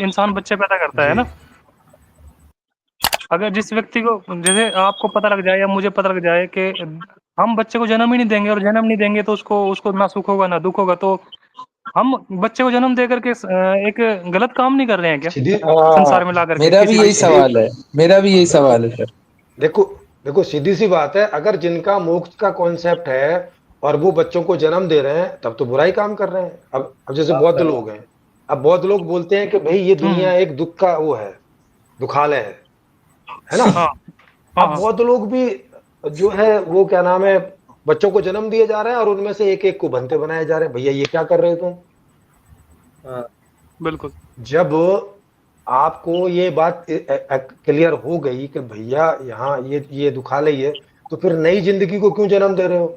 इंसान बच्चे पैदा करता है जी। ना, अगर जिस व्यक्ति को, जैसे आपको पता लग जाए या मुझे पता लग जाए कि हम बच्चे को जन्म ही नहीं देंगे, और जन्म नहीं देंगे तो उसको ना सुख होगा ना दुख होगा, तो हम बच्चे को जन्म दे करके एक गलत काम नहीं कर रहे हैं क्या सीधी संसार में ला करके मेरा भी किसी यही बच्चे सीधी सवाल है, मेरा भी यही देखो सवाल है सर। देखो देखो सीधी सी बात है, अगर जिनका मोक्ष का कॉन्सेप्ट है और वो बच्चों को जन्म दे रहे हैं, तब तो बुराई काम कर रहे हैं। अब जैसे बौद्ध लोग हैं, अब बौद्ध लोग बोलते हैं कि भाई ये दुनिया एक दुख का वो है, दुखालय है ना। हाँ हाँ अब हाँ बौद्ध लोग भी जो है वो क्या नाम है, बच्चों को जन्म दिए जा रहे हैं और उनमें से एक एक को बनते बनाए जा रहे हैं। भैया ये क्या कर रहे हो तुम? बिल्कुल। जब आपको ये बात क्लियर हो गई कि भैया यहाँ ये दुखालय है, तो फिर नई जिंदगी को क्यों जन्म दे रहे हो?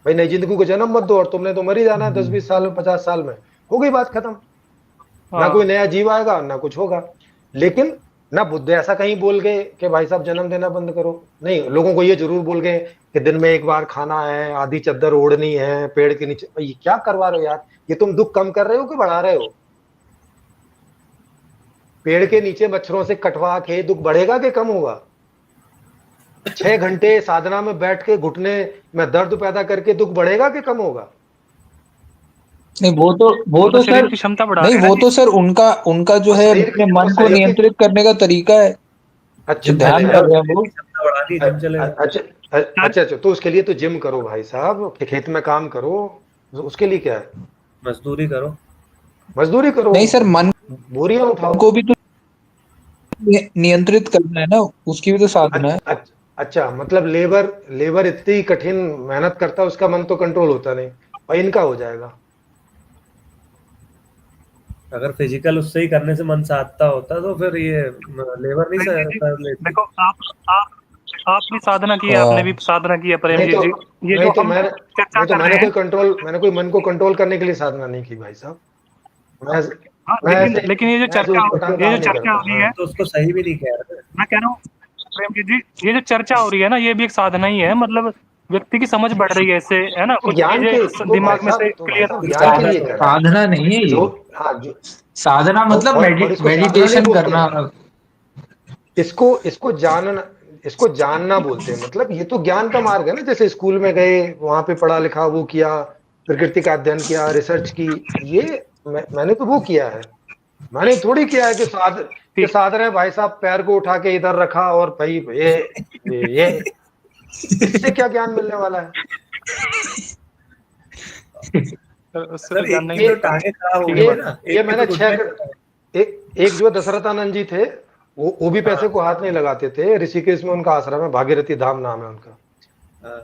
भाई नई जिंदगी को जन्म मत दो, और तुमने तो मर ही जाना है 10-20 साल में, 50 साल में, हो गई बात खत्म। ना कोई हाँ नया जीव आएगा ना कुछ होगा। लेकिन ना बुद्ध ऐसा कहीं बोल गए कि भाई साहब जन्म देना बंद करो, नहीं, लोगों को ये जरूर बोल गए कि दिन में एक बार खाना है, आधी चद्दर ओढ़नी है पेड़ के नीचे। भाई ये क्या करवा रहे हो यार? ये तुम दुख कम कर रहे हो कि बढ़ा रहे हो? पेड़ के नीचे मच्छरों से कटवा के दुख बढ़ेगा कि कम होगा? 6 घंटे साधना में बैठ के घुटने में दर्द पैदा करके दुख बढ़ेगा कि कम होगा? नहीं वो वो तो तो शरीर सर, की क्षमता बढ़ा नहीं रहे हैं वो ना तो सर उनका उनका जो और है शरीर अपने और मन को शरीर की नियंत्रित करने का तरीका है, अच्छा जो ध्यान कर रहे हैं वो। अच्छा अच्छा, तो उसके लिए तो जिम करो भाई साहब, खेत में काम करो, उसके लिए क्या है? मजदूरी करो। मजदूरी करो, नहीं सर, मन बोरियां उठाओ। को भी तो नियंत्रित करना है ना, उसकी भी तो साधना है। अच्छा, मतलब लेबर लेबर इतनी कठिन मेहनत करता है, उसका मन तो कंट्रोल होता नहीं, और इनका हो जाएगा। अगर फिजिकल उससे ही करने से मन साधता होता तो फिर ये लेबर नहीं प्रेम जी, कर लेती। देखो आप भी साधना की है, आपने भी साधना की है प्रेम नहीं तो जी। ये नहीं जो तो हम मैंने चर्चा नहीं तो कर रहे हैं, मैंने कोई मन को कंट्रोल करने के लिए साधना नहीं की भाई साहब। मैं हाँ, मैं ऐसे लेकिन ये जो मैं ऐसे उटपटांग ये जो काम नहीं चर्चा करता। हो रही हाँ है, तो उसको सही भी नहीं कह रहे। मैं कह रहा हूँ प्रेम जी, ये जो चर्चा हो रही है ना, ये भी एक साधना ही है। मतलब व्यक्ति की समझ बढ़ रही है इससे, है ना, तो कुछ ज्ञान के चीजें तो भाई दिमाग में से साहब क्लियर होती ज्ञान के है। लिए कर रहे हैं। साधना नहीं है जो ये, हाँ जो साधना मतलब और इसको साधना नहीं मेडिटेशन बोलते करना। हैं, इसको इसको जानना बोलते हैं। मतलब ये तो ज्ञान का मार्ग है ना, जैसे स्कूल में गए, वहां पे पढ़ा लिखा वो किया, प्रकृति का अध्ययन किया, रिसर्च की। ये मैंने तो वो किया है। मैंने थोड़ी किया है कि ठीक। साध रहे भाई साहब, पैर को उठा के इधर रखा और भाई ये इससे क्या ज्ञान मिलने वाला है? उससे तो सर जानना एक ही की तो नहीं। टांगे खराब हो ठीक है गई ये है ना, एक ये के तो मैंने घुटने। एक जो दशरथानंद जी थे, वो भी पैसे हाँ, को हाथ नहीं लगाते थे। ऋषिकेश में उनका आश्रम है, भागीरथी धाम नाम है उनका। हाँ।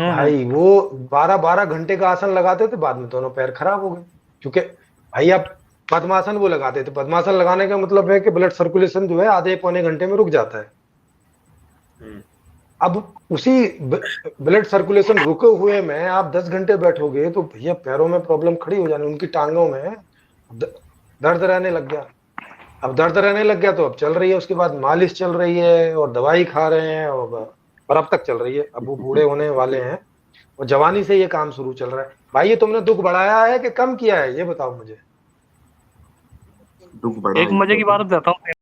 भाई वो 12-12 घंटे का आसन लगाते थे, बाद में दोनों पैर खराब हो गए। क्योंकि भाई आप पद्मासन वो लगाते थे, पद्मासन लगाने का मतलब है कि ब्लड सर्कुलेशन जो है आधे पौने घंटे में रुक जाता है। अब उसी ब्लड सर्कुलेशन रुके हुए में आप 10 घंटे बैठोगे तो भैया पैरों में प्रॉब्लम खड़ी हो जानी, उनकी टांगों में दर्द रहने लग गया। अब दर्द रहने लग गया तो अब चल रही है, उसके बाद मालिश चल रही है और दवाई खा रहे हैं, और अब तक चल रही है। अब वो बूढ़े होने वाले हैं और जवानी से ये काम शुरू चल रहा है। भाई ये तुमने दुख बढ़ाया है कि कम किया है, ये बताओ मुझे। एक मजे की बात बताता हूँ।